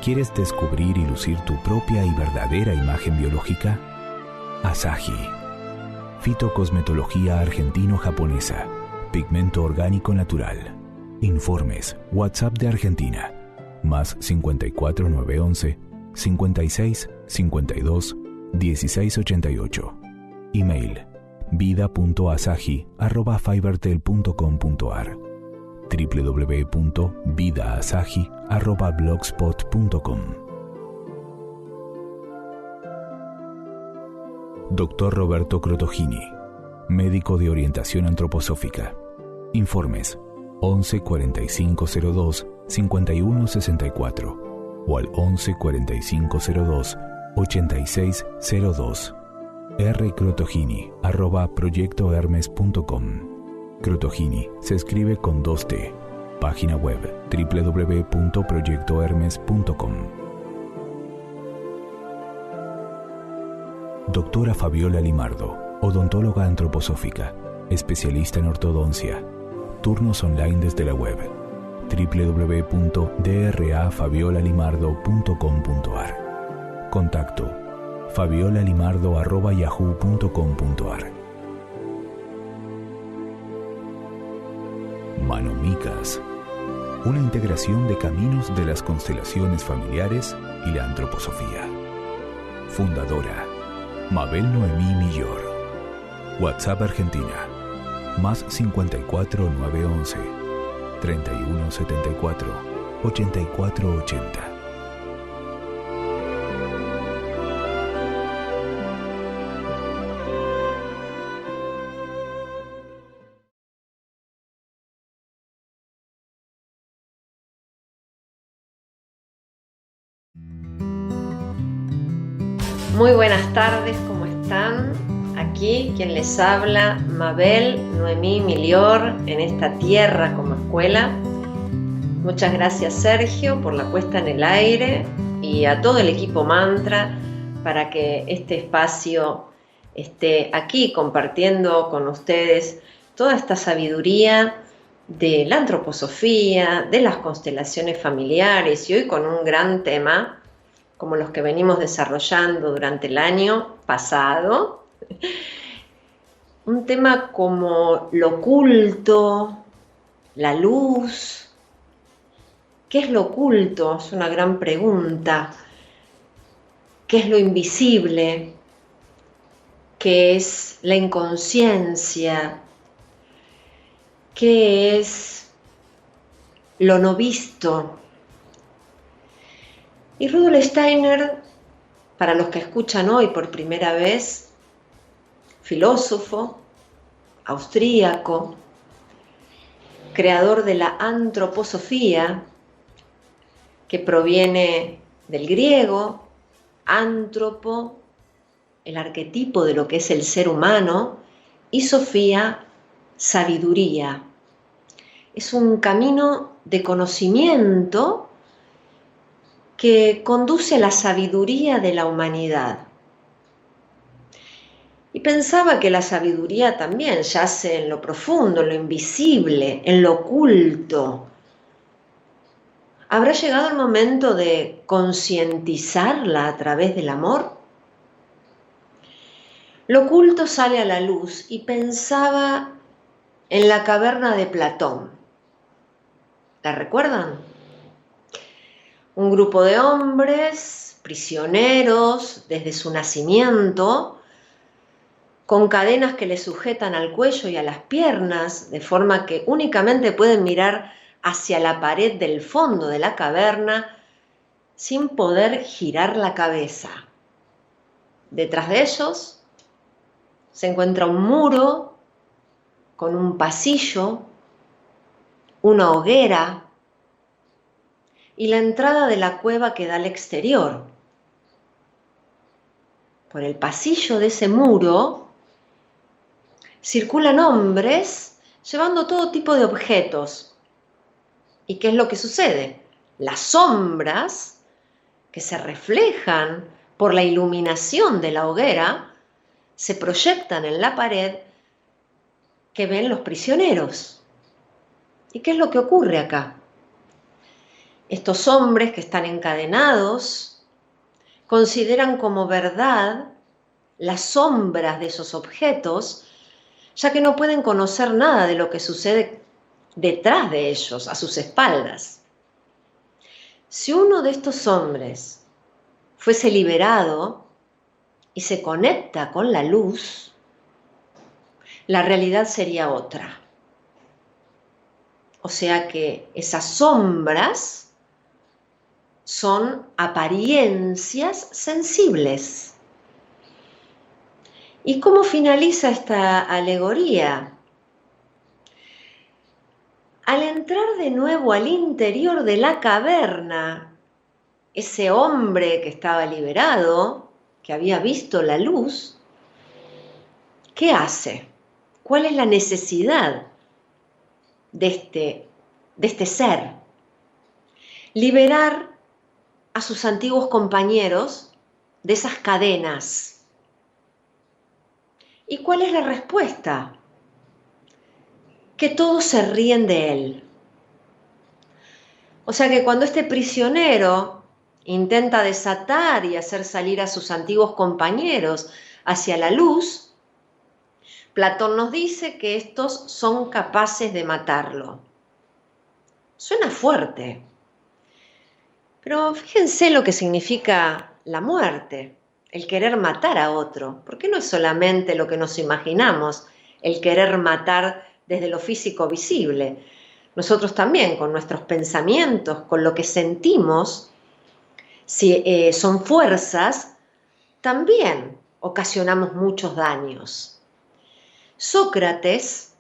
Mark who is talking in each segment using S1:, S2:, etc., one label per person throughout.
S1: ¿Quieres descubrir y lucir tu propia y verdadera imagen biológica? Asahi. Fitocosmetología argentino-japonesa. Pigmento orgánico natural. Informes. WhatsApp de Argentina. Más 54 911 56 52 16 88. Email. vida.asahi@fivertel.com.ar. www.vidaasahi@blogspot.com. Dr. Roberto Crotogini, médico de orientación antroposófica. Informes 11 45 02 51 64 o al 11 45 02 86 02. rcrotogini@proyectohermes.com. Crotogini se escribe con 2T. Página web www.proyectohermes.com. Doctora Fabiola Limardo, odontóloga antroposófica, especialista en ortodoncia. Turnos online desde la web www.drafabiola.limardo.com.ar. Contacto fabiolalimardo@yahoo.com.ar. Manomicas, una integración de caminos de las constelaciones familiares y la antroposofía. Fundadora Mabel Noemí Millor. WhatsApp Argentina más 54 911 31 74 84 80.
S2: Muy buenas tardes, ¿cómo están? Aquí quien les habla, Mabel Noemí Millor, en esta tierra como escuela. Muchas gracias, Sergio, por la puesta en el aire y a todo el equipo Mantra para que este espacio esté aquí compartiendo con ustedes toda esta sabiduría de la antroposofía, de las constelaciones familiares y hoy con un gran tema como los que venimos desarrollando durante el año pasado, un tema como lo oculto, la luz. ¿Qué es lo oculto? Es una gran pregunta. ¿Qué es lo invisible? ¿Qué es la inconsciencia? ¿Qué es lo no visto? Y Rudolf Steiner, para los que escuchan hoy por primera vez, filósofo, austríaco, creador de la antroposofía, que proviene del griego, antropo, el arquetipo de lo que es el ser humano, y sofía, sabiduría. Es un camino de conocimiento que conduce a la sabiduría de la humanidad. Y pensaba que la sabiduría también yace en lo profundo, en lo invisible, en lo oculto. ¿Habrá llegado el momento de concientizarla a través del amor? Lo oculto sale a la luz y pensaba en la caverna de Platón. ¿La recuerdan? Un grupo de hombres, prisioneros desde su nacimiento, con cadenas que les sujetan al cuello y a las piernas, de forma que únicamente pueden mirar hacia la pared del fondo de la caverna sin poder girar la cabeza. Detrás de ellos se encuentra un muro con un pasillo, una hoguera, y la entrada de la cueva que da al exterior. Por el pasillo de ese muro circulan hombres llevando todo tipo de objetos. ¿Y qué es lo que sucede? Las sombras que se reflejan por la iluminación de la hoguera se proyectan en la pared que ven los prisioneros. ¿Y qué es lo que ocurre acá? Estos hombres que están encadenados consideran como verdad las sombras de esos objetos, ya que no pueden conocer nada de lo que sucede detrás de ellos, a sus espaldas. Si uno de estos hombres fuese liberado y se conecta con la luz, la realidad sería otra. O sea que esas sombras son apariencias sensibles. ¿Y cómo finaliza esta alegoría? Al entrar de nuevo al interior de la caverna, ese hombre que estaba liberado, que había visto la luz, ¿qué hace? ¿Cuál es la necesidad de este ser? Liberar a sus antiguos compañeros de esas cadenas. ¿Y cuál es la respuesta? Que todos se ríen de él. O sea que cuando este prisionero intenta desatar y hacer salir a sus antiguos compañeros hacia la luz, Platón nos dice que estos son capaces de matarlo. Suena fuerte, pero fíjense lo que significa la muerte, el querer matar a otro, porque no es solamente lo que nos imaginamos, el querer matar desde lo físico visible. Nosotros también, con nuestros pensamientos, con lo que sentimos, si son fuerzas, también ocasionamos muchos daños. Sócrates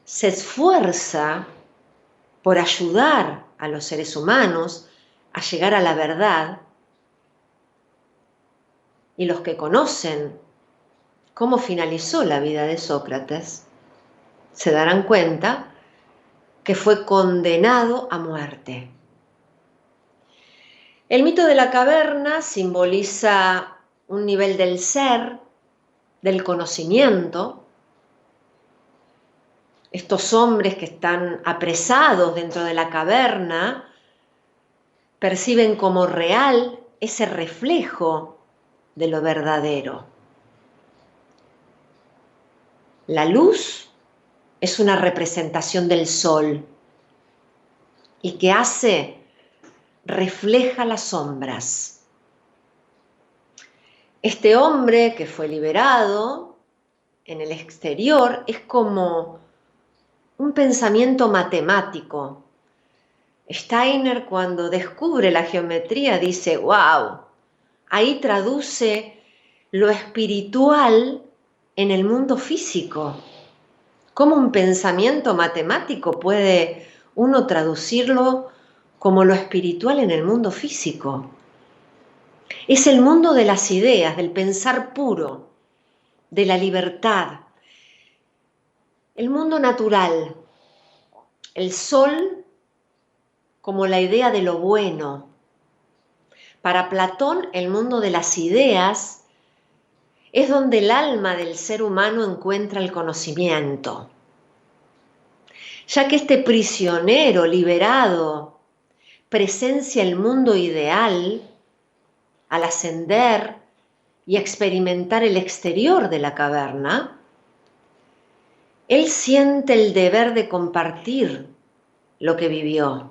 S2: se esfuerza por ayudar a los seres humanos a llegar a la verdad, y los que conocen cómo finalizó la vida de Sócrates se darán cuenta que fue condenado a muerte. El mito de la caverna simboliza un nivel del ser, del conocimiento. Estos hombres que están apresados dentro de la caverna perciben como real ese reflejo de lo verdadero. La luz es una representación del sol y que refleja las sombras. Este hombre que fue liberado en el exterior es como un pensamiento matemático. Steiner, cuando descubre la geometría, dice, wow, ahí traduce lo espiritual en el mundo físico. ¿Cómo un pensamiento matemático puede uno traducirlo como lo espiritual en el mundo físico? Es el mundo de las ideas, del pensar puro, de la libertad. El mundo natural, el sol como la idea de lo bueno. Para Platón, el mundo de las ideas es donde el alma del ser humano encuentra el conocimiento. Ya que este prisionero liberado presencia el mundo ideal, al ascender y experimentar el exterior de la caverna, él siente el deber de compartir lo que vivió.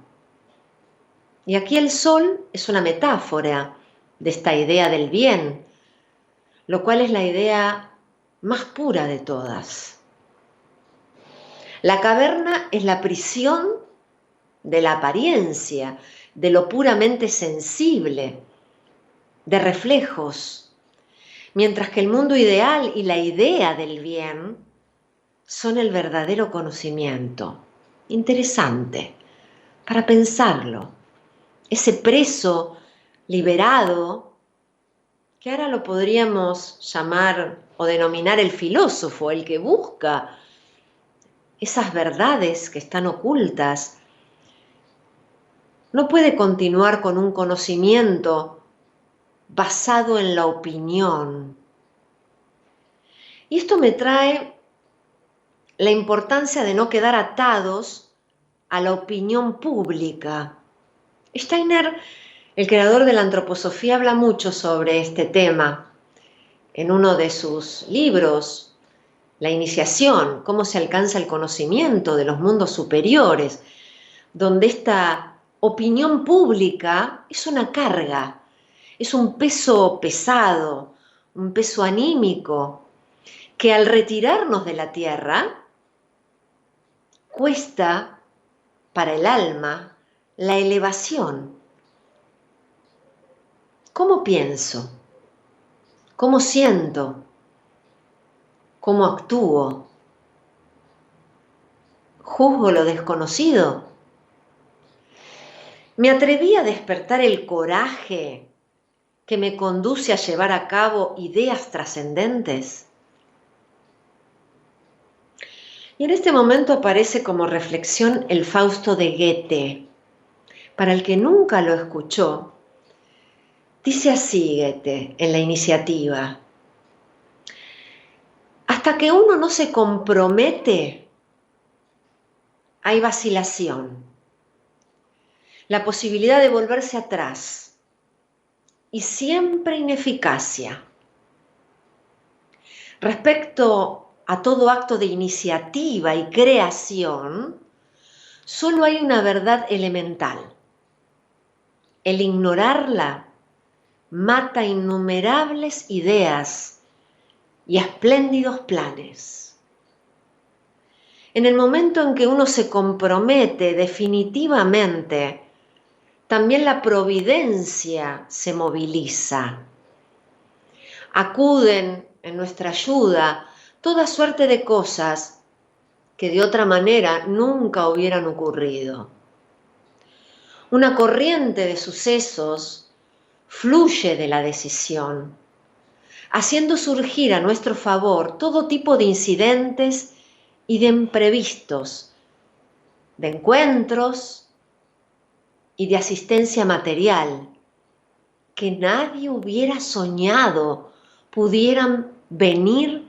S2: Y aquí el sol es una metáfora de esta idea del bien, lo cual es la idea más pura de todas. La caverna es la prisión de la apariencia, de lo puramente sensible, de reflejos, mientras que el mundo ideal y la idea del bien son el verdadero conocimiento. Interesante, para pensarlo. Ese preso liberado, que ahora lo podríamos llamar o denominar el filósofo, el que busca esas verdades que están ocultas, no puede continuar con un conocimiento basado en la opinión. Y esto me trae la importancia de no quedar atados a la opinión pública. Steiner, el creador de la antroposofía, habla mucho sobre este tema. En uno de sus libros, La iniciación, cómo se alcanza el conocimiento de los mundos superiores, donde esta opinión pública es una carga, es un peso pesado, un peso anímico, que al retirarnos de la tierra cuesta para el alma la elevación. ¿Cómo pienso? ¿Cómo siento? ¿Cómo actúo? ¿Juzgo lo desconocido? ¿Me atreví a despertar el coraje que me conduce a llevar a cabo ideas trascendentes? Y en este momento aparece como reflexión el Fausto de Goethe. Para el que nunca lo escuchó, dice así Goethe en la iniciativa: hasta que uno no se compromete, hay vacilación, la posibilidad de volverse atrás y siempre ineficacia. Respecto a todo acto de iniciativa y creación, solo hay una verdad elemental. El ignorarla mata innumerables ideas y espléndidos planes. En el momento en que uno se compromete definitivamente, también la providencia se moviliza. Acuden en nuestra ayuda toda suerte de cosas que de otra manera nunca hubieran ocurrido. Una corriente de sucesos fluye de la decisión, haciendo surgir a nuestro favor todo tipo de incidentes y de imprevistos, de encuentros y de asistencia material que nadie hubiera soñado pudieran venir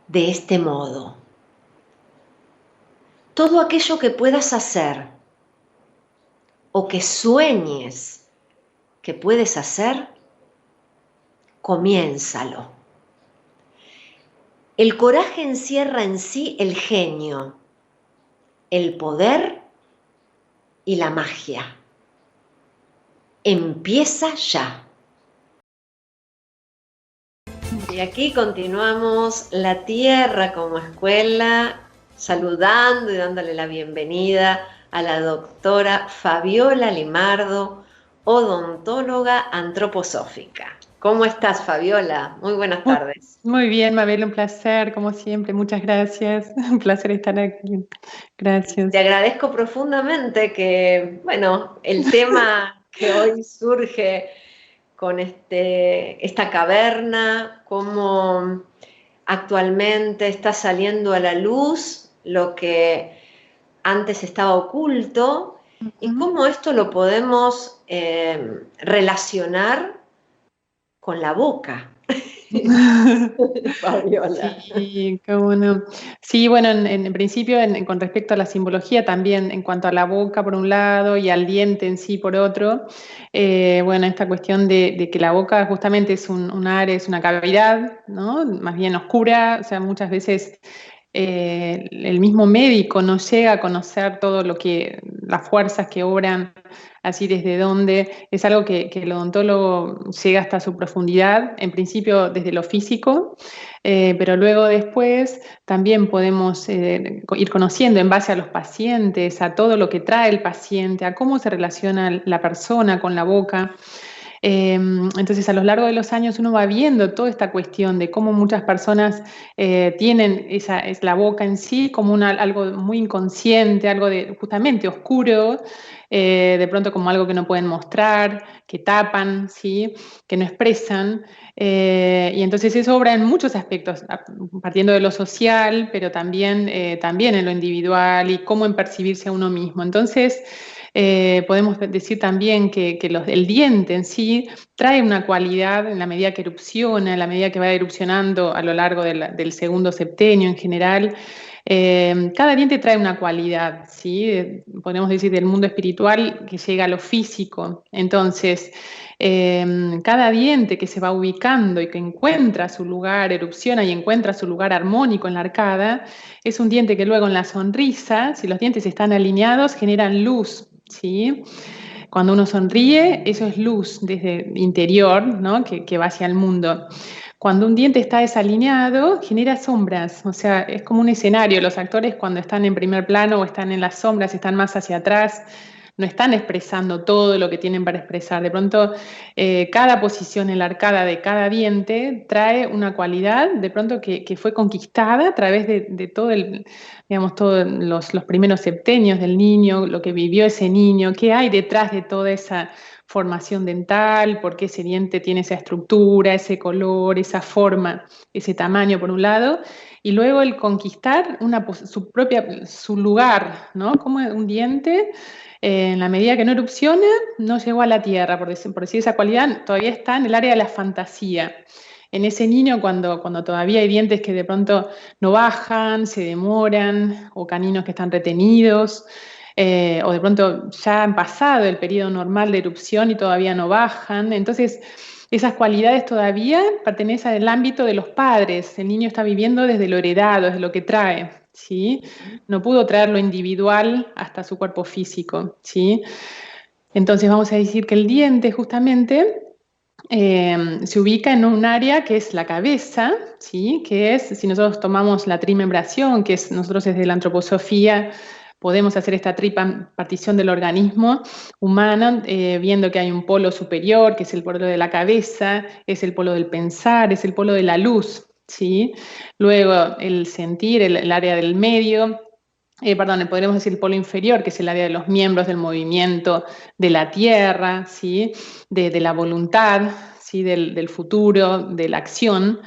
S2: de este modo. Todo aquello que puedas hacer o que sueñes que puedes hacer, comiénzalo. El coraje encierra en sí el genio, el poder y la magia. Empieza ya. Y aquí continuamos La Tierra como escuela, saludando y dándole la bienvenida a la doctora Fabiola Limardo, odontóloga antroposófica. ¿Cómo estás, Fabiola? Muy buenas tardes.
S3: Muy bien, Mabel, un placer, como siempre, muchas gracias. Un placer estar aquí. Gracias.
S2: Te agradezco profundamente que, bueno, el tema que hoy surge con esta caverna, cómo actualmente está saliendo a la luz lo que antes estaba oculto y cómo esto lo podemos relacionar con la boca. Fabiola.
S3: Sí, qué bueno. Sí, bueno, en principio, con respecto a la simbología, también en cuanto a la boca por un lado y al diente en sí por otro, bueno, esta cuestión de que la boca justamente es un área, es una cavidad, ¿no? Más bien oscura, o sea, muchas veces el mismo médico no llega a conocer todo lo que, las fuerzas que obran así desde dónde, es algo que el odontólogo llega hasta su profundidad, en principio desde lo físico, pero luego después también podemos ir conociendo en base a los pacientes, a todo lo que trae el paciente, a cómo se relaciona la persona con la boca. Entonces, a lo largo de los años uno va viendo toda esta cuestión de cómo muchas personas tienen es la boca en sí como algo muy inconsciente, algo de justamente oscuro, de pronto como algo que no pueden mostrar, que tapan, ¿sí? Que no expresan. Y entonces eso obra en muchos aspectos, partiendo de lo social, pero también en lo individual y cómo en percibirse a uno mismo. Entonces, podemos decir también que el diente en sí trae una cualidad en la medida que erupciona, en la medida que va erupcionando a lo largo del segundo septenio en general, Cada diente trae una cualidad, ¿sí? Podemos decir del mundo espiritual que llega a lo físico. Entonces, cada diente que se va ubicando y que encuentra su lugar, erupciona y encuentra su lugar armónico en la arcada, es un diente que luego en la sonrisa, si los dientes están alineados, generan luz, ¿sí? Cuando uno sonríe, eso es luz desde interior, ¿no? que va hacia el mundo. Cuando un diente está desalineado, genera sombras, o sea, es como un escenario. Los actores cuando están en primer plano o están en las sombras, están más hacia atrás, no están expresando todo lo que tienen para expresar. De pronto, cada posición en la arcada de cada diente trae una cualidad, de pronto que fue conquistada a través de todo digamos, todos los primeros septenios del niño, lo que vivió ese niño, qué hay detrás de toda esa formación dental, por qué ese diente tiene esa estructura, ese color, esa forma, ese tamaño por un lado, y luego el conquistar su lugar, ¿no? Como un diente, en la medida que no erupciona, no llegó a la tierra, por decir esa cualidad, todavía está en el área de la fantasía. En ese niño cuando todavía hay dientes que de pronto no bajan, se demoran, o caninos que están retenidos, o de pronto ya han pasado el periodo normal de erupción y todavía no bajan. Entonces, esas cualidades todavía pertenecen al ámbito de los padres. El niño está viviendo desde lo heredado, desde lo que trae, ¿sí? No pudo traer lo individual hasta su cuerpo físico, ¿sí? Entonces vamos a decir que el diente justamente se ubica en un área que es la cabeza, ¿sí? Que es, si nosotros tomamos la trimembración, que es nosotros desde la antroposofía podemos hacer esta tripartición del organismo humano, viendo que hay un polo superior, que es el polo de la cabeza, es el polo del pensar, es el polo de la luz, ¿sí? Luego el sentir, el área del medio, podríamos decir el polo inferior, que es el área de los miembros, del movimiento, de la tierra, ¿sí? de la voluntad, ¿sí? del futuro, de la acción.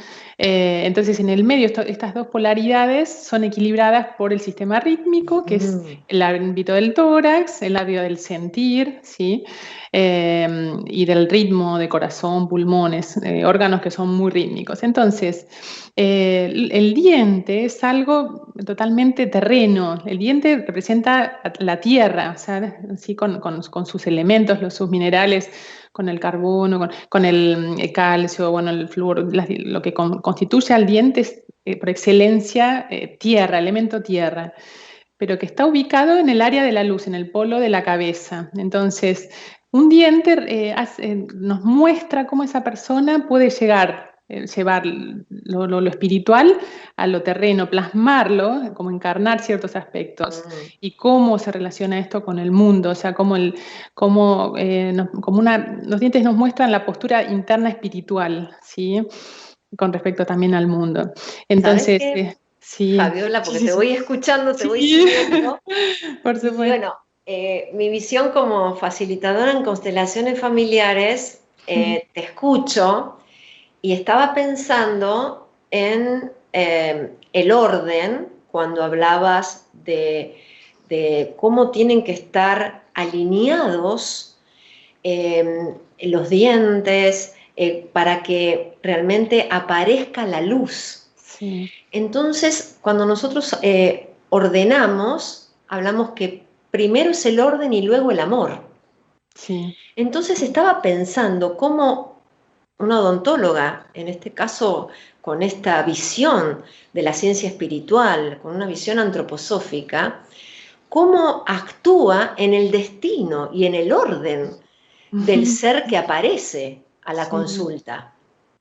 S3: Entonces, en el medio, estas dos polaridades son equilibradas por el sistema rítmico, que es el ámbito del tórax, el ámbito del sentir, ¿sí? Y del ritmo de corazón, pulmones, órganos que son muy rítmicos. Entonces, el diente es algo totalmente terreno. El diente representa la tierra, ¿sabes? Así con sus elementos, sus minerales, con el carbono, con el calcio, bueno, el flúor, lo que constituye al diente es por excelencia tierra, elemento tierra, pero que está ubicado en el área de la luz, en el polo de la cabeza. Entonces, un diente nos muestra cómo esa persona puede llevar lo espiritual a lo terreno, plasmarlo, como encarnar ciertos aspectos, y cómo se relaciona esto con el mundo, o sea, los dientes nos muestran la postura interna espiritual, ¿sí? Con respecto también al mundo. Entonces,
S2: sí. Fabiola, porque te voy escuchando, te voy siguiendo.
S3: Por supuesto.
S2: Y bueno, mi visión como facilitadora en constelaciones familiares, te escucho y estaba pensando en el orden cuando hablabas de cómo tienen que estar alineados los dientes para que realmente aparezca la luz.
S3: Sí.
S2: Entonces, cuando nosotros ordenamos, hablamos que primero es el orden y luego el amor.
S3: Sí.
S2: Entonces estaba pensando cómo una odontóloga, en este caso con esta visión de la ciencia espiritual, con una visión antroposófica, cómo actúa en el destino y en el orden del ser que aparece a la consulta.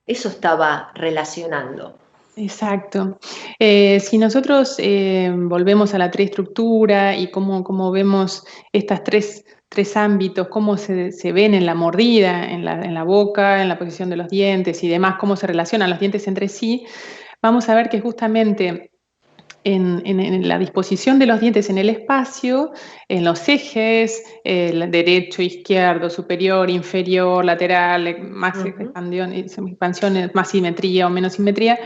S2: Eso estaba relacionando.
S3: Exacto. Si nosotros volvemos a la triestructura y cómo vemos estas tres ámbitos, cómo se ven en la mordida, en la boca, en la posición de los dientes y demás, cómo se relacionan los dientes entre sí, vamos a ver que justamente en la disposición de los dientes en el espacio, en los ejes, derecho, izquierdo, superior, inferior, lateral, más expansión, más simetría o menos simetría,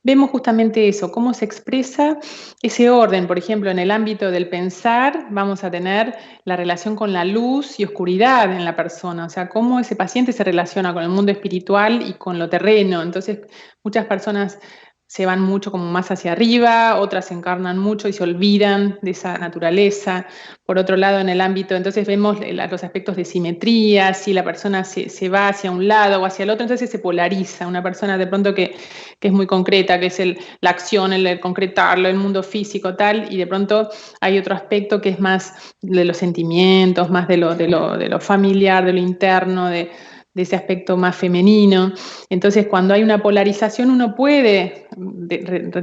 S3: vemos justamente eso, cómo se expresa ese orden. Por ejemplo, en el ámbito del pensar vamos a tener la relación con la luz y oscuridad en la persona, o sea, cómo ese paciente se relaciona con el mundo espiritual y con lo terreno. Entonces, muchas personas se van mucho como más hacia arriba, otras se encarnan mucho y se olvidan de esa naturaleza. Por otro lado, en el ámbito, entonces vemos los aspectos de simetría, si la persona se va hacia un lado o hacia el otro, entonces se polariza. Una persona de pronto que es muy concreta, que es la acción, el concretarlo, el mundo físico, tal, y de pronto hay otro aspecto que es más de los sentimientos, más de lo familiar, de lo interno, de ese aspecto más femenino. Entonces, cuando hay una polarización, uno puede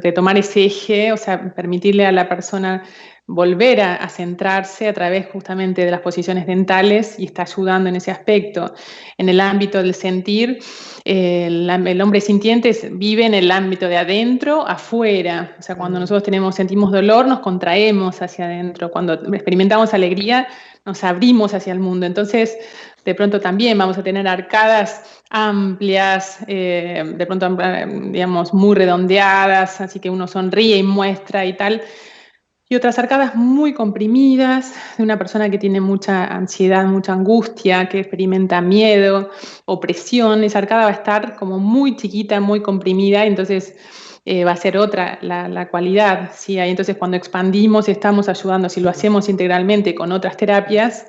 S3: retomar ese eje, o sea, permitirle a la persona volver a centrarse a través justamente de las posiciones dentales y está ayudando en ese aspecto. En el ámbito del sentir, el hombre sintiente vive en el ámbito de adentro, afuera. O sea, cuando nosotros sentimos dolor, nos contraemos hacia adentro. Cuando experimentamos alegría, nos abrimos hacia el mundo. Entonces, de pronto también vamos a tener arcadas amplias, de pronto, digamos, muy redondeadas, así que uno sonríe y muestra y tal. Y otras arcadas muy comprimidas, de una persona que tiene mucha ansiedad, mucha angustia, que experimenta miedo, opresión. Esa arcada va a estar como muy chiquita, muy comprimida, entonces va a ser otra la cualidad. ¿Sí? Ahí entonces cuando expandimos estamos ayudando, si lo hacemos integralmente con otras terapias,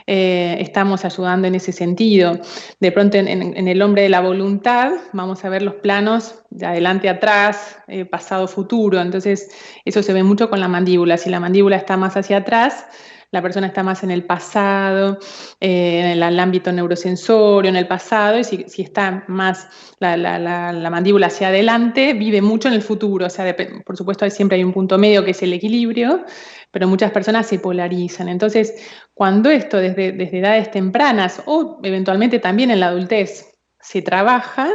S3: estamos ayudando en ese sentido. De pronto en el hombre de la voluntad vamos a ver los planos de adelante, atrás, pasado, futuro. Entonces eso se ve mucho con la mandíbula. Si la mandíbula está más hacia atrás, la persona está más en el pasado, en el ámbito neurosensorio, en el pasado, y si está más la mandíbula hacia adelante, vive mucho en el futuro. O sea, por supuesto siempre hay un punto medio que es el equilibrio, pero muchas personas se polarizan. Entonces, cuando esto desde edades tempranas o eventualmente también en la adultez se trabaja,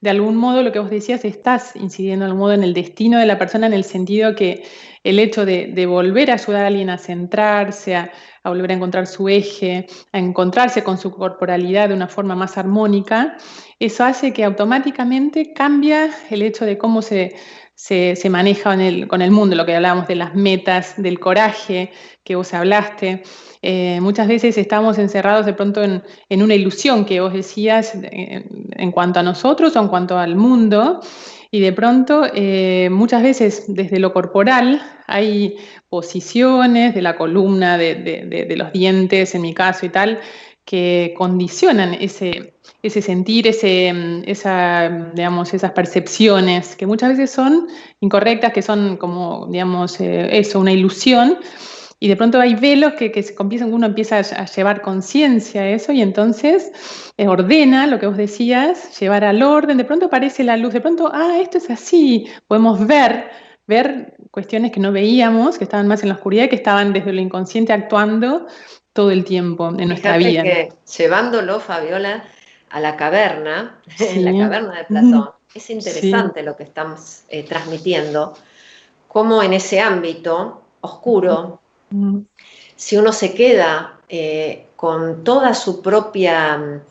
S3: de algún modo lo que vos decías, estás incidiendo de algún modo en el destino de la persona, en el sentido que el hecho de volver a ayudar a alguien a centrarse, a volver a encontrar su eje, a encontrarse con su corporalidad de una forma más armónica, eso hace que automáticamente cambia el hecho de cómo se maneja con el mundo, lo que hablábamos de las metas, del coraje que vos hablaste. Muchas veces estamos encerrados de pronto en una ilusión que vos decías en cuanto a nosotros o en cuanto al mundo, y de pronto muchas veces desde lo corporal hay posiciones de la columna, de los dientes en mi caso y tal, que condicionan ese sentir, digamos, esas percepciones que muchas veces son incorrectas, que son como, digamos, una ilusión. Y de pronto hay velos que uno empieza a llevar conciencia a eso, y entonces ordena lo que vos decías, llevar al orden. De pronto aparece la luz, de pronto, esto es así. Podemos ver cuestiones que no veíamos, que estaban más en la oscuridad, que estaban desde lo inconsciente actuando todo el tiempo en nuestra vida.
S2: Que llevándolo, Fabiola, a la caverna, sí. La caverna de Platón, es interesante, sí, lo que estamos transmitiendo, cómo en ese ámbito oscuro, si uno se queda con toda su propia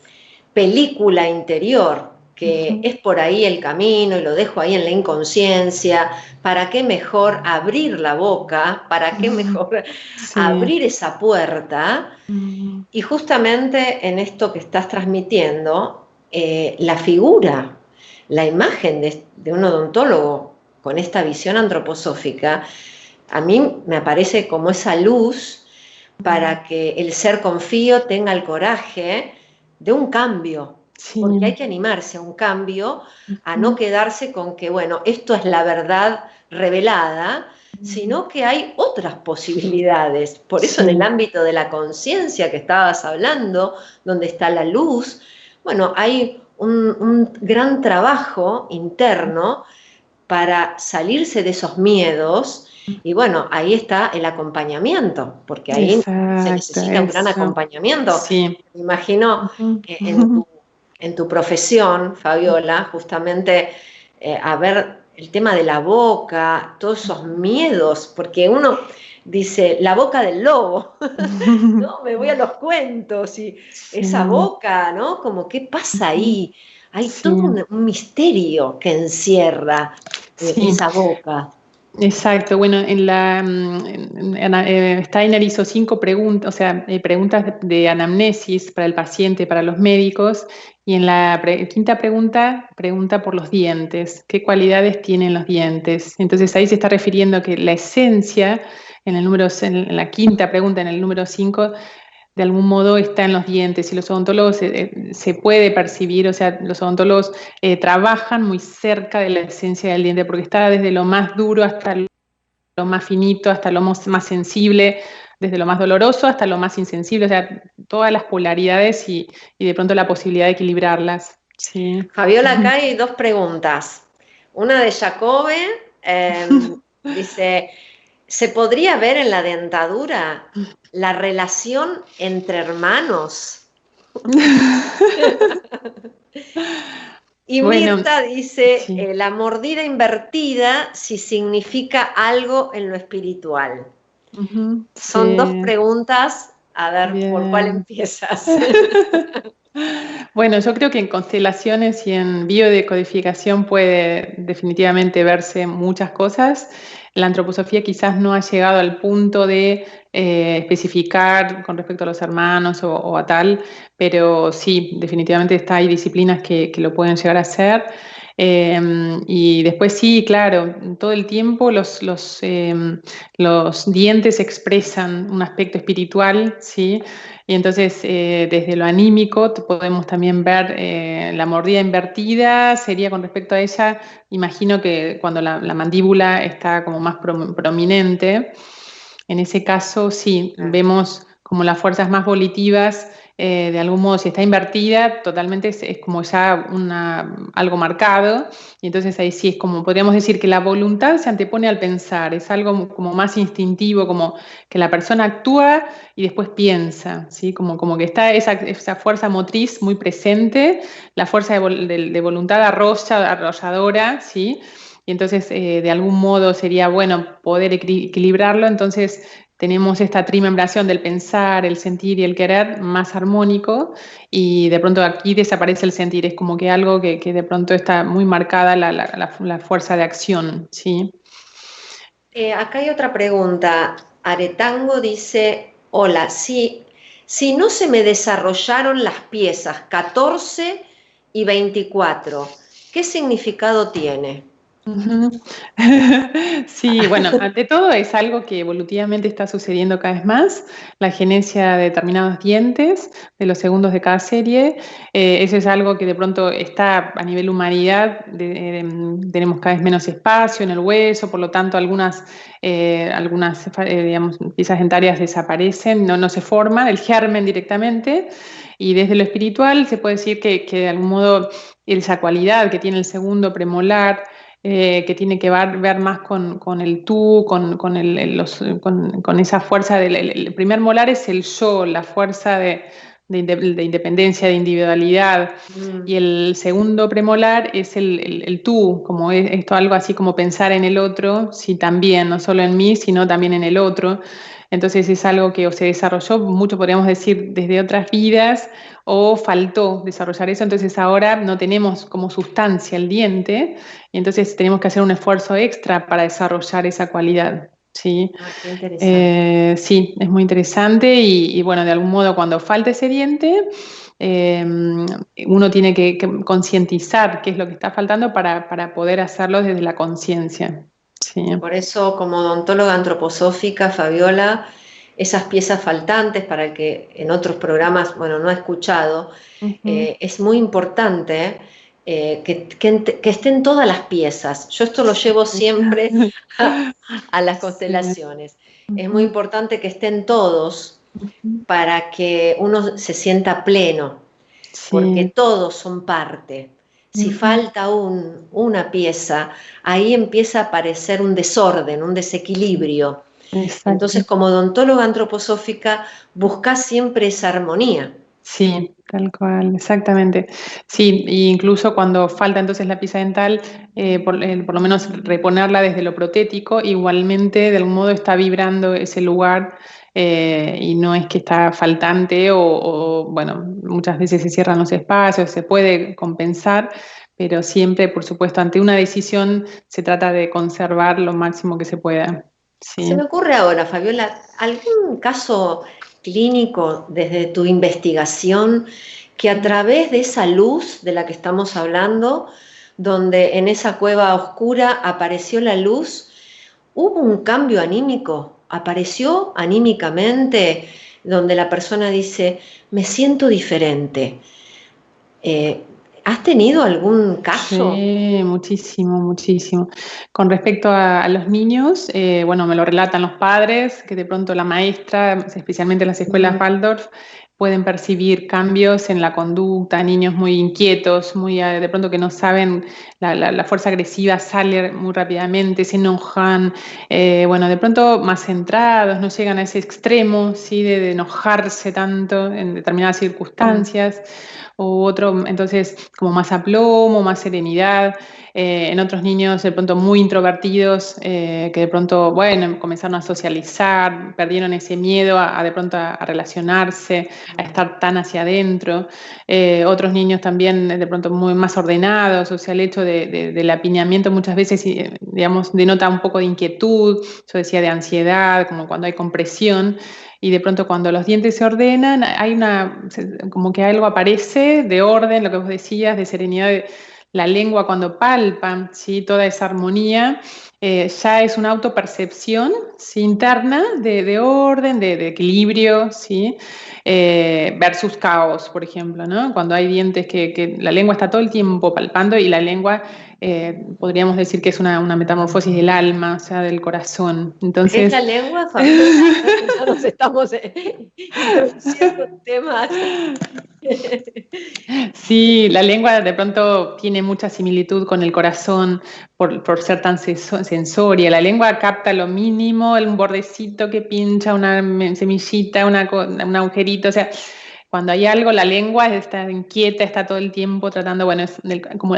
S2: película interior, que es por ahí el camino y lo dejo ahí en la inconsciencia, ¿para qué mejor abrir la boca? ¿Para qué mejor abrir esa puerta? Y justamente en esto que estás transmitiendo, la figura, la imagen de un odontólogo con esta visión antroposófica, a mí me aparece como esa luz para que el ser confío tenga el coraje de un cambio. Sí. Porque hay que animarse a un cambio, a no quedarse con que, bueno, esto es la verdad revelada, sino que hay otras posibilidades. Por eso, sí, en el ámbito de la conciencia que estabas hablando, donde está la luz, bueno, hay un gran trabajo interno para salirse de esos miedos. Y bueno, ahí está el acompañamiento, porque ahí se necesita un gran acompañamiento. Sí. Me imagino en tu profesión, Fabiola, justamente a ver el tema de la boca, todos esos miedos, porque uno dice, la boca del lobo, ¿no? Me voy a los cuentos y esa boca, ¿no? Como, ¿qué pasa ahí? Hay todo un misterio que encierra esa boca.
S3: Exacto, bueno, Steiner hizo 5 preguntas, o sea, preguntas de anamnesis para el paciente, para los médicos, y en la quinta pregunta, pregunta por los dientes, qué cualidades tienen los dientes. Entonces ahí se está refiriendo que la esencia, en la quinta pregunta, en el número 5, de algún modo está en los dientes y los odontólogos se puede percibir, o sea, los odontólogos trabajan muy cerca de la esencia del diente porque está desde lo más duro hasta lo más finito, hasta lo más sensible, desde lo más doloroso hasta lo más insensible, o sea, todas las polaridades y de pronto la posibilidad de equilibrarlas. Sí.
S2: Fabiola, acá hay 2 preguntas. Una de Jacobe, dice, ¿se podría ver en la dentadura la relación entre hermanos? Y
S3: Bueno,
S2: Mirta dice,
S3: sí.
S2: la mordida invertida, si significa algo en lo espiritual. Son 2
S3: Sí,
S2: preguntas, a ver, ¿por cuál
S3: bien.
S2: empiezas?
S3: Bueno, yo creo que en constelaciones y en biodecodificación puede definitivamente verse muchas cosas. La antroposofía quizás no ha llegado al punto de especificar con respecto a los hermanos o a tal, pero sí, definitivamente hay disciplinas que lo pueden llegar a hacer. Y después sí, claro, todo el tiempo los dientes expresan un aspecto espiritual, ¿sí? Y entonces, desde lo anímico, podemos también ver la mordida invertida, sería con respecto a ella, imagino que cuando la mandíbula está como más prominente, en ese caso sí, vemos como las fuerzas más volitivas, de algún modo, si está invertida, totalmente es como ya algo marcado, y entonces ahí sí es como, podríamos decir que la voluntad se antepone al pensar, es algo como más instintivo, como que la persona actúa y después piensa, ¿sí? Como que está esa fuerza motriz muy presente, la fuerza de voluntad arrolladora, ¿sí? Y entonces, de algún modo sería bueno poder equilibrarlo, entonces tenemos esta trimembración del pensar, el sentir y el querer más armónico, y de pronto aquí desaparece el sentir, es como que algo que de pronto está muy marcada la fuerza de acción, ¿sí?
S2: Acá hay otra pregunta. Aretango dice, hola, si no se me desarrollaron las piezas 14 y 24, ¿qué significado tiene?
S3: Ujú. Sí, bueno, ante todo es algo que evolutivamente está sucediendo cada vez más, la genesia de determinados dientes, de los segundos de cada serie, eso es algo que de pronto está a nivel humanidad, tenemos cada vez menos espacio en el hueso, por lo tanto digamos, piezas dentarias desaparecen, no se forman, el germen directamente, y desde lo espiritual se puede decir que de algún modo esa cualidad que tiene el segundo premolar, que tiene que ver más con el tú, con esa fuerza el primer molar es el yo, la fuerza de independencia, de individualidad, y el segundo premolar es el tú, como esto algo así como pensar en el otro, sí también, no solo en mí, sino también en el otro. Entonces es algo que o se desarrolló mucho, podríamos decir, desde otras vidas, o faltó desarrollar eso, entonces ahora no tenemos como sustancia el diente, y entonces tenemos que hacer un esfuerzo extra para desarrollar esa cualidad. Sí,
S2: Qué interesante.
S3: sí, es muy interesante y bueno, de algún modo cuando falta ese diente, eh, uno tiene que concientizar qué es lo que está faltando para poder hacerlo desde la conciencia. Sí.
S2: Por eso, como odontóloga antroposófica, Fabiola, esas piezas faltantes, para el que en otros programas, bueno, no ha escuchado,
S3: Ujú.
S2: es muy importante que estén todas las piezas. Yo esto lo llevo siempre a, a las
S3: Sí.
S2: constelaciones. Es muy
S3: Ujú.
S2: importante que estén todos
S3: Ujú.
S2: para que uno se sienta pleno, porque
S3: Sí.
S2: todos son parte. Si
S3: Ujú.
S2: falta una pieza, ahí empieza a aparecer un desorden, un desequilibrio. Entonces,
S3: Exacto.
S2: como odontóloga antroposófica, busca siempre esa armonía.
S3: Sí, tal cual, exactamente. Sí, e incluso cuando falta entonces la pieza dental, por lo menos reponerla desde lo protético, igualmente de algún modo está vibrando ese lugar, y no es que está faltante bueno, muchas veces se cierran los espacios, se puede compensar, pero siempre, por supuesto, ante una decisión se trata de conservar lo máximo que se pueda. Sí.
S2: Se me ocurre ahora, Fabiola, ¿algún caso clínico desde tu investigación que a través de esa luz de la que estamos hablando, donde en esa cueva oscura apareció la luz, hubo un cambio anímico? ¿Apareció anímicamente donde la persona dice, me siento diferente? ¿Has tenido algún caso?
S3: Sí, muchísimo, muchísimo. Con respecto a los niños, bueno, me lo relatan los padres, que de pronto la maestra, especialmente en las escuelas Waldorf, pueden percibir cambios en la conducta, niños muy inquietos, muy de pronto que no saben, la fuerza agresiva sale muy rápidamente, se enojan, bueno, de pronto más centrados, no llegan a ese extremo, ¿sí? De enojarse tanto en determinadas circunstancias. O otro, entonces, como más aplomo, más serenidad. En otros niños, de pronto, muy introvertidos, que de pronto, bueno, comenzaron a socializar, perdieron ese miedo de pronto a relacionarse, a estar tan hacia adentro. Otros niños también, de pronto, muy más ordenados, o sea, el hecho del apiñamiento muchas veces, digamos, denota un poco de inquietud, yo decía de ansiedad, como cuando hay compresión. Y de pronto cuando los dientes se ordenan, como que algo aparece de orden, lo que vos decías, de serenidad, la lengua cuando palpa, ¿sí? Toda esa armonía, ya es una autopercepción, ¿sí? Interna de orden, de equilibrio, ¿sí? Versus caos, por ejemplo, ¿no? Cuando hay dientes que la lengua está todo el tiempo palpando y la lengua podríamos decir que es una metamorfosis del alma, o sea, del corazón. Entonces,
S2: ¿Es la lengua, Fabiola? Ya nos estamos introduciendo en temas.
S3: Sí, la lengua de pronto tiene mucha similitud con el corazón por ser tan sensoria. La lengua capta lo mínimo, un bordecito que pincha, una semillita, un agujerito, o sea, cuando hay algo, la lengua está inquieta, está todo el tiempo tratando, bueno,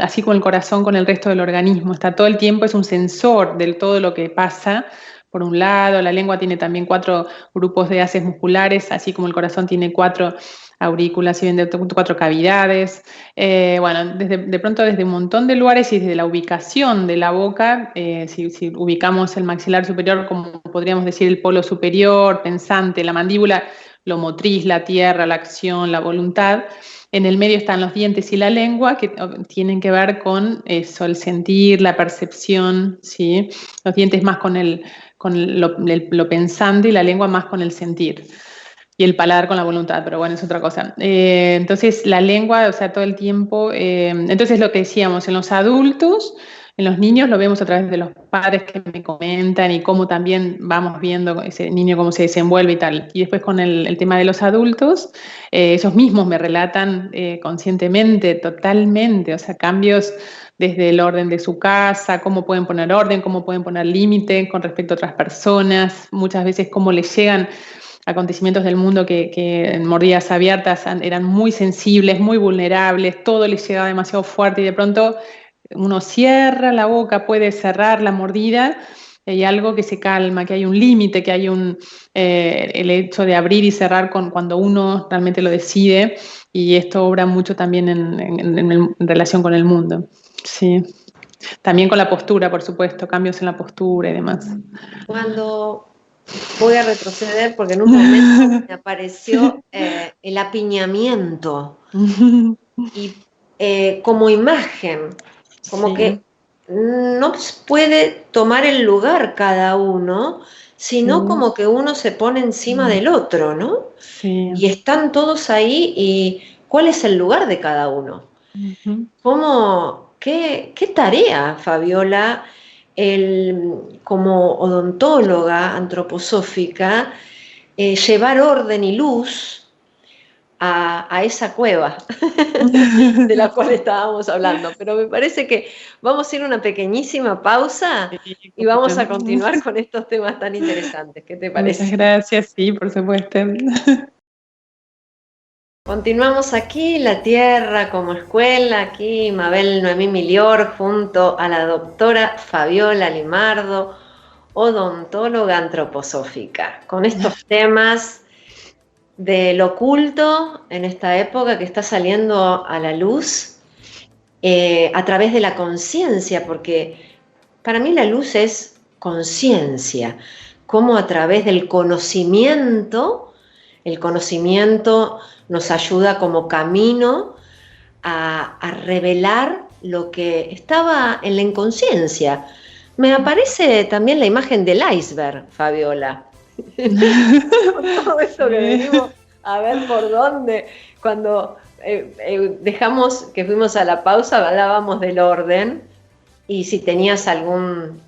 S3: así como el corazón con el resto del organismo, está todo el tiempo, es un sensor de todo lo que pasa. Por un lado, la lengua tiene también 4 grupos de haces musculares, así como el corazón tiene 4 aurículas y bien de 4 cavidades. Bueno, de pronto desde un montón de lugares y desde la ubicación de la boca, si ubicamos el maxilar superior, como podríamos decir el polo superior, pensante, la mandíbula, lo motriz, la tierra, la acción, la voluntad. En el medio están los dientes y la lengua, que tienen que ver con eso, el sentir, la percepción, ¿sí? Los dientes más con lo pensante y la lengua más con el sentir. Y el paladar con la voluntad, pero bueno, es otra cosa. Entonces, la lengua, o sea, todo el tiempo. Entonces, lo que decíamos, en los adultos, en los niños lo vemos a través de los padres que me comentan y cómo también vamos viendo ese niño cómo se desenvuelve y tal. Y después con el tema de los adultos, ellos mismos me relatan conscientemente, totalmente, o sea, cambios desde el orden de su casa, cómo pueden poner orden, cómo pueden poner límite con respecto a otras personas, muchas veces cómo les llegan acontecimientos del mundo que en mordidas abiertas eran muy sensibles, muy vulnerables, todo les llegaba demasiado fuerte y de pronto uno cierra la boca, puede cerrar la mordida, y hay algo que se calma, que hay un límite, que hay el hecho de abrir y cerrar cuando uno realmente lo decide, y esto obra mucho también en relación con el mundo. Sí. También con la postura, por supuesto, cambios en la postura y demás.
S2: Cuando voy a retroceder porque en un momento me apareció el apiñamiento y como imagen, como que no puede tomar el lugar cada uno, sino como que uno se pone encima del otro, ¿no?
S3: Sí.
S2: Y están todos ahí y ¿cuál es el lugar de cada uno? ¿Qué tarea, Fabiola, como odontóloga antroposófica, llevar orden y luz a esa cueva de la cual estábamos hablando? Pero me parece que vamos a ir a una pequeñísima pausa y vamos a continuar con estos temas tan interesantes. ¿Qué te parece?
S3: Muchas gracias, sí, por supuesto.
S2: Continuamos aquí, La Tierra como Escuela, aquí Mabel Noemí Milior junto a la doctora Fabiola Limardo, odontóloga antroposófica, con estos temas del oculto en esta época que está saliendo a la luz a través de la conciencia, porque para mí la luz es conciencia, cómo a través del conocimiento, el conocimiento nos ayuda como camino a revelar lo que estaba en la inconsciencia. Me aparece también la imagen del iceberg, Fabiola. Todo eso que venimos a ver por dónde. Cuando dejamos que fuimos a la pausa, hablábamos del orden, y si tenías algún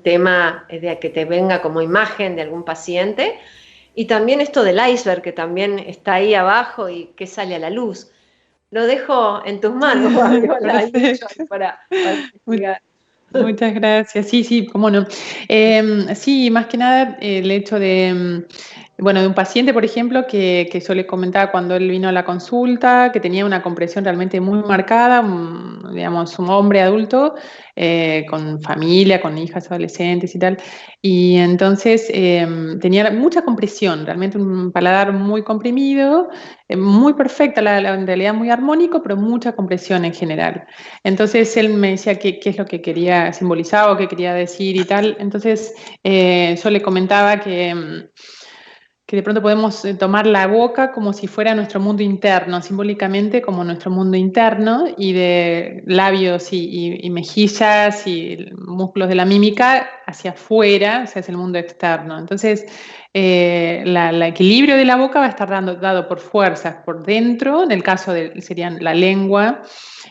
S2: tema de que te venga como imagen de algún paciente, y también esto del iceberg, que también está ahí abajo y que sale a la luz. Lo dejo en tus manos, Fabiola, para investigar.
S3: Muchas gracias. Sí, sí, cómo no. Sí, más que nada el hecho de, bueno, de un paciente, por ejemplo, que yo le comentaba cuando él vino a la consulta, que tenía una compresión realmente muy marcada, digamos, un hombre adulto, con familia, con hijas adolescentes y tal. Y entonces tenía mucha compresión, realmente un paladar muy comprimido, muy perfecta, en realidad muy armónico, pero mucha compresión en general. Entonces él me decía qué es lo que quería simbolizar o qué quería decir y tal. Entonces yo le comentaba que de pronto podemos tomar la boca como si fuera nuestro mundo interno, simbólicamente como nuestro mundo interno, y de labios y mejillas y músculos de la mímica hacia afuera, o sea, es el mundo externo. Entonces, el equilibrio de la boca va a estar dado por fuerzas por dentro, en el caso serían la lengua,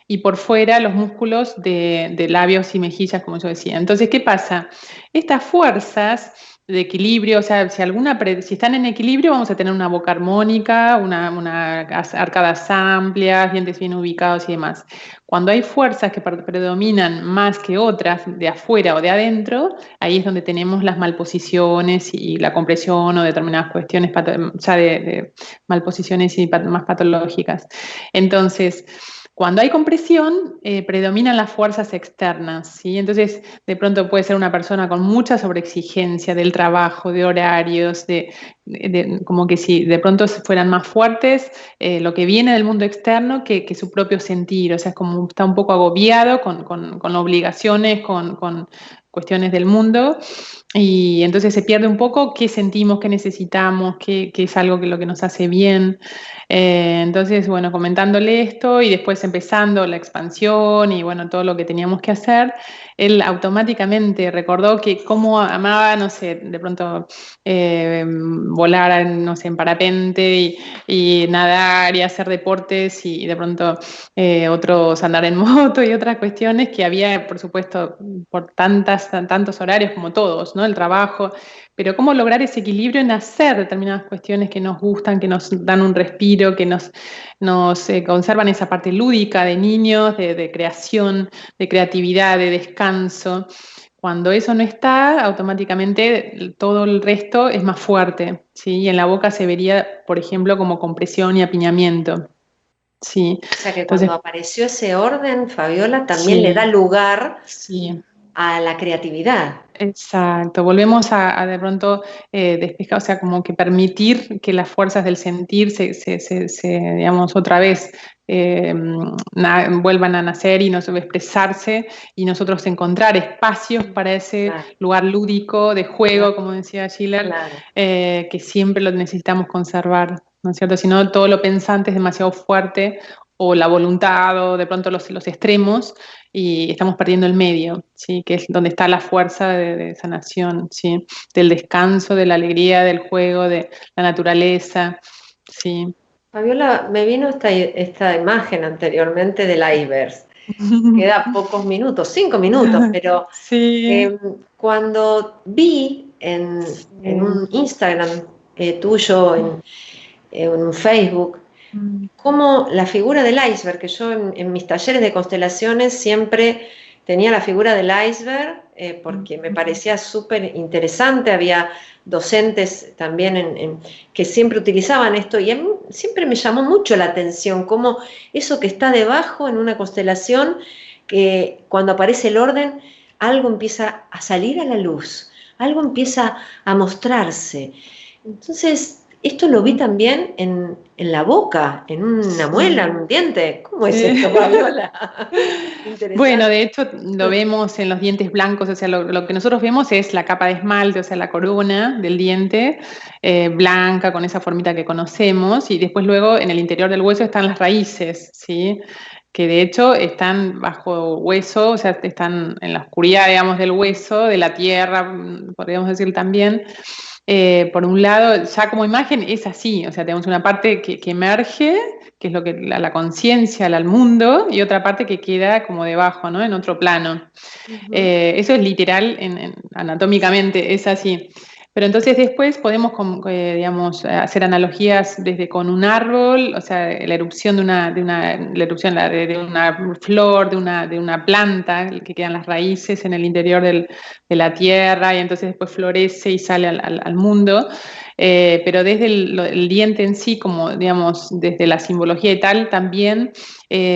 S3: y por fuera los músculos de labios y mejillas, como yo decía. Entonces, ¿qué pasa? Estas fuerzas de equilibrio, o sea, si están en equilibrio, vamos a tener una boca armónica, arcadas amplias, dientes bien ubicados y demás. Cuando hay fuerzas que predominan más que otras, de afuera o de adentro, ahí es donde tenemos las malposiciones y la compresión o determinadas cuestiones ya de malposiciones y más patológicas. Entonces, cuando hay compresión, predominan las fuerzas externas, ¿sí? Entonces, de pronto puede ser una persona con mucha sobreexigencia del trabajo, de horarios, como que si de pronto fueran más fuertes lo que viene del mundo externo que su propio sentir, o sea, es como está un poco agobiado con obligaciones, con cuestiones del mundo, y entonces se pierde un poco qué sentimos, qué necesitamos, qué es algo que lo que nos hace bien. Entonces, bueno, comentándole esto y después empezando la expansión y bueno, todo lo que teníamos que hacer, él automáticamente recordó que cómo amaba, no sé, de pronto volar, no sé, en parapente y nadar y hacer deportes y de pronto otros andar en moto y otras cuestiones que había, por supuesto, por tantos horarios como todos, ¿no? El trabajo, pero cómo lograr ese equilibrio en hacer determinadas cuestiones que nos gustan, que nos dan un respiro, que nos conservan esa parte lúdica de niños, de creación, de creatividad, de descanso. Cuando eso no está, automáticamente todo el resto es más fuerte, ¿sí? Y en la boca se vería, por ejemplo, como compresión y apiñamiento. Sí.
S2: O sea que
S3: Entonces,
S2: cuando apareció ese orden, Fabiola, también
S3: sí,
S2: le da lugar
S3: sí.
S2: a la creatividad.
S3: Exacto, volvemos a de pronto despejar, o sea, como que permitir que las fuerzas del sentir digamos, otra vez vuelvan a nacer y expresarse y nosotros encontrar espacios para ese lugar lúdico, de juego, como decía Schiller, que siempre lo necesitamos conservar, ¿no es cierto? Si no, todo lo pensante es demasiado fuerte o la voluntad o de pronto los extremos y estamos perdiendo el medio, ¿sí? Que es donde está la fuerza de sanación, ¿sí? Del descanso, de la alegría, del juego, de la naturaleza, ¿sí?
S2: Fabiola, me vino esta imagen anteriormente del iceberg. Queda pocos minutos, 5 minutos, pero
S3: sí.
S2: Cuando vi en un Instagram tuyo, en un Facebook, como la figura del iceberg, que yo en mis talleres de constelaciones siempre tenía la figura del iceberg porque me parecía súper interesante, había docentes también que siempre utilizaban esto y a mí siempre me llamó mucho la atención cómo eso que está debajo en una constelación, que cuando aparece el orden, algo empieza a salir a la luz, algo empieza a mostrarse. Entonces, esto lo vi también en la boca, en una muela, en un diente. ¿Cómo es esto, Fabiola?
S3: Bueno, de hecho lo vemos en los dientes blancos, o sea, lo que nosotros vemos es la capa de esmalte, o sea, la corona del diente blanca con esa formita que conocemos, y después luego en el interior del hueso están las raíces, ¿sí? Que de hecho están bajo hueso, o sea, están en la oscuridad, digamos, del hueso, de la tierra, podríamos decir también. Por un lado, ya como imagen es así, o sea, tenemos una parte que emerge, que es lo que la conciencia, al mundo, y otra parte que queda como debajo, ¿no? En otro plano. Eso es literal, anatómicamente, es así. Pero entonces después podemos, digamos, hacer analogías desde con un árbol, o sea, la erupción de una flor, de una planta, que quedan las raíces en el interior de la tierra, y entonces después florece y sale al mundo. Pero desde el diente en sí, como digamos, desde la simbología y tal, también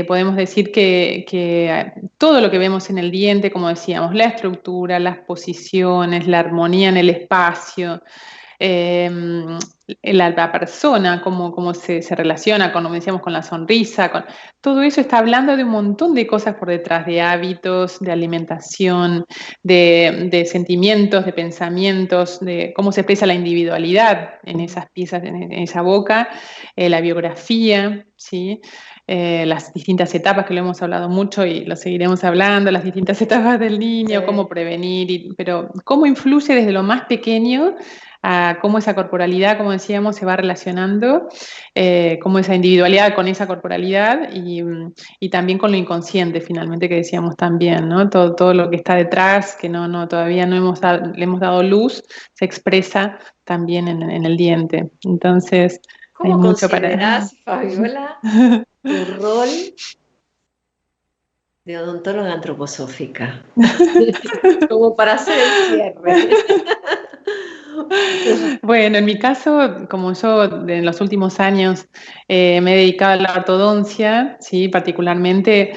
S3: podemos decir que todo lo que vemos en el diente, como decíamos, la estructura, las posiciones, la armonía en el espacio, la persona, cómo se relaciona, como decíamos, con la sonrisa, todo eso está hablando de un montón de cosas por detrás, de hábitos, de alimentación, de sentimientos, de pensamientos, de cómo se expresa la individualidad en esas piezas, en esa boca, la biografía, ¿sí? Las distintas etapas, que lo hemos hablado mucho y lo seguiremos hablando, las distintas etapas del niño, cómo prevenir, pero cómo influye desde lo más pequeño a cómo esa corporalidad, como decíamos, se va relacionando, cómo esa individualidad con esa corporalidad y también con lo inconsciente, finalmente, que decíamos también, ¿no? Todo lo que está detrás, que todavía no le hemos dado luz, se expresa también en el diente. Entonces,
S2: ¿cómo hay mucho considerás, Fabiola, tu rol de odontóloga antroposófica? Como para hacer el cierre.
S3: Bueno, en mi caso, como yo en los últimos años me he dedicado a la ortodoncia, ¿sí? Particularmente,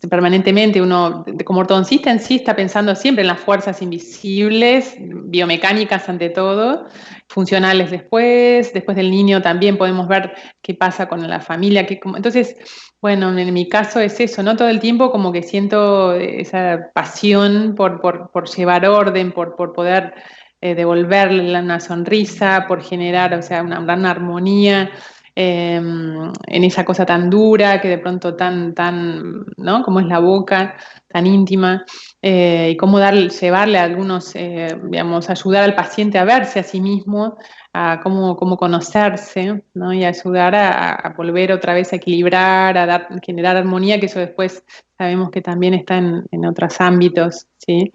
S3: permanentemente, uno como ortodoncista en sí está pensando siempre en las fuerzas invisibles, biomecánicas ante todo, funcionales después del niño también podemos ver qué pasa con la familia. Entonces, bueno, en mi caso es eso, ¿no? Todo el tiempo como que siento esa pasión por llevar orden, por poder devolverle una sonrisa, por generar, o sea, una gran armonía en esa cosa tan dura, que de pronto tan, ¿no? Como es la boca, tan íntima, y cómo llevarle a algunos, digamos, ayudar al paciente a verse a sí mismo, a cómo conocerse, ¿no? Y ayudar a volver otra vez a equilibrar, generar armonía, que eso después sabemos que también está en otros ámbitos, ¿sí?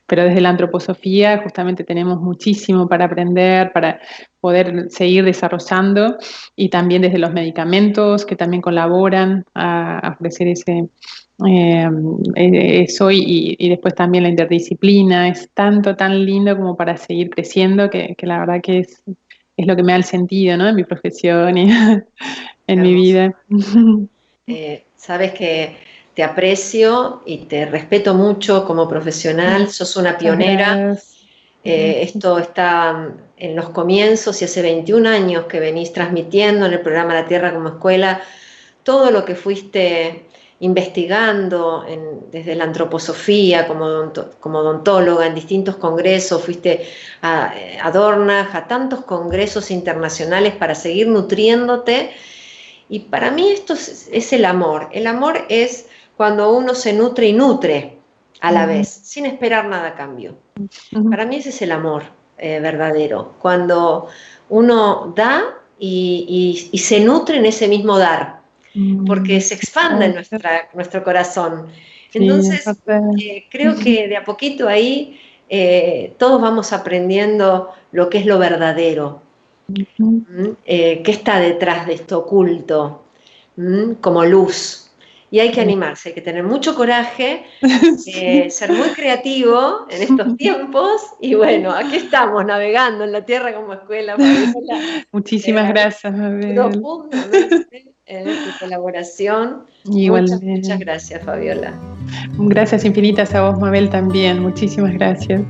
S3: Pero desde la antroposofía justamente tenemos muchísimo para aprender, para poder seguir desarrollando, y también desde los medicamentos que también colaboran a ofrecer eso, y después también la interdisciplina. Es tan lindo como para seguir creciendo, que la verdad que es lo que me da el sentido, ¿no? En mi profesión y en mi vida.
S2: Sabes que te aprecio y te respeto mucho como profesional, sos una pionera. Esto está en los comienzos y hace 21 años que venís transmitiendo en el programa La Tierra como Escuela todo lo que fuiste investigando desde la antroposofía como odontóloga en distintos congresos, fuiste a Dornach, a tantos congresos internacionales para seguir nutriéndote. Y para mí esto es el amor. El amor es cuando uno se nutre y nutre a la vez, sin esperar nada a cambio. Para mí ese es el amor verdadero, cuando uno da y se nutre en ese mismo dar, porque se expande en nuestro corazón. Entonces, creo que de a poquito ahí todos vamos aprendiendo lo que es lo verdadero. ¿Qué está detrás de esto oculto? Como luz. Y hay que animarse, hay que tener mucho coraje, ser muy creativo en estos tiempos. Y bueno, aquí estamos navegando en La Tierra como Escuela.
S3: Muchísimas gracias, Mabel.
S2: Profundamente en tu colaboración. Muchas gracias, Fabiola.
S3: Gracias infinitas a vos, Mabel, también. Muchísimas gracias.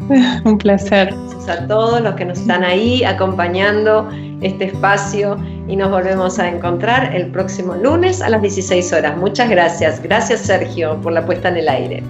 S3: Un placer.
S2: Gracias a todos los que nos están ahí acompañando este espacio y nos volvemos a encontrar el próximo lunes a las 16 horas. Muchas gracias. Gracias, Sergio, por la puesta en el aire.